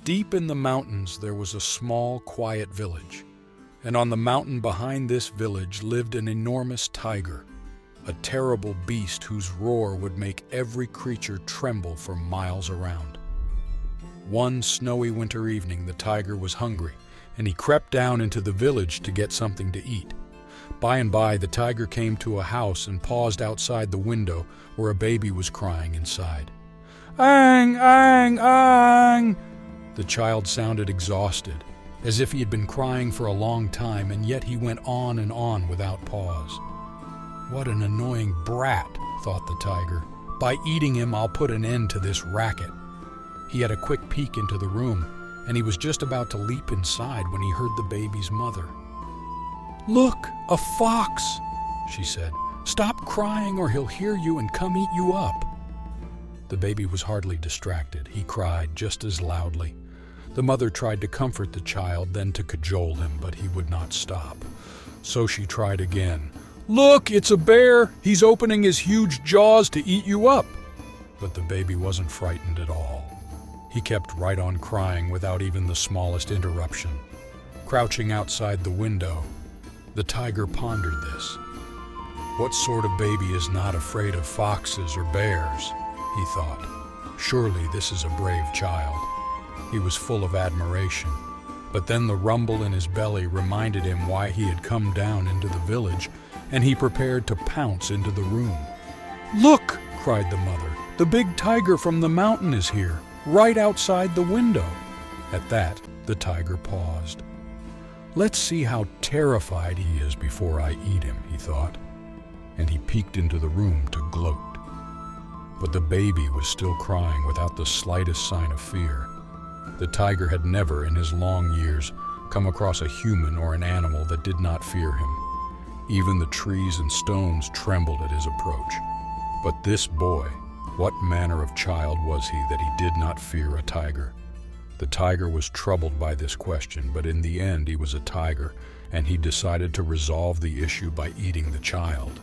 Deep in the mountains there was a small, quiet village, and on the mountain behind this village lived an enormous tiger, a terrible beast whose roar would make every creature tremble for miles around. One snowy winter evening, the tiger was hungry, and he crept down into the village to get something to eat. By and by, the tiger came to a house and paused outside the window where a baby was crying inside. "Ang, ang, ang!" The child sounded exhausted, as if he had been crying for a long time, and yet he went on and on without pause. "What an annoying brat," thought the tiger. "By eating him, I'll put an end to this racket." He had a quick peek into the room, and he was just about to leap inside when he heard the baby's mother. "Look, a fox," she said. "Stop crying or he'll hear you and come eat you up." The baby was hardly distracted. He cried just as loudly. The mother tried to comfort the child, then to cajole him, but he would not stop. So she tried again. "Look, it's a bear! He's opening his huge jaws to eat you up!" But the baby wasn't frightened at all. He kept right on crying without even the smallest interruption. Crouching outside the window, the tiger pondered this. What sort of baby is not afraid of foxes or bears? He thought. Surely this is a brave child. He was full of admiration. But then the rumble in his belly reminded him why he had come down into the village, and he prepared to pounce into the room. "Look!" cried the mother. "The big tiger from the mountain is here, right outside the window." At that, the tiger paused. "Let's see how terrified he is before I eat him," he thought, and he peeked into the room to gloat. But the baby was still crying without the slightest sign of fear. The tiger had never, in his long years, come across a human or an animal that did not fear him. Even the trees and stones trembled at his approach. But this boy, what manner of child was he that he did not fear a tiger? The tiger was troubled by this question, but in the end he was a tiger, and he decided to resolve the issue by eating the child.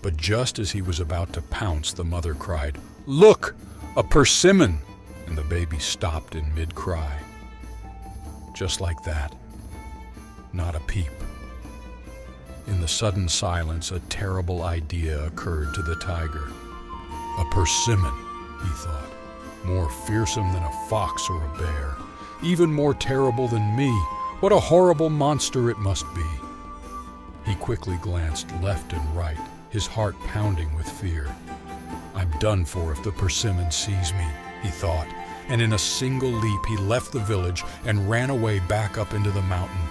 But just as he was about to pounce, the mother cried, "Look, a persimmon!" And the baby stopped in mid-cry. Just like that. Not a peep. In the sudden silence, a terrible idea occurred to the tiger. A persimmon, he thought, more fearsome than a fox or a bear, even more terrible than me. What a horrible monster it must be. He quickly glanced left and right, his heart pounding with fear. "I'm done for if the persimmon sees me," he thought, and in a single leap he left the village and ran away back up into the mountain,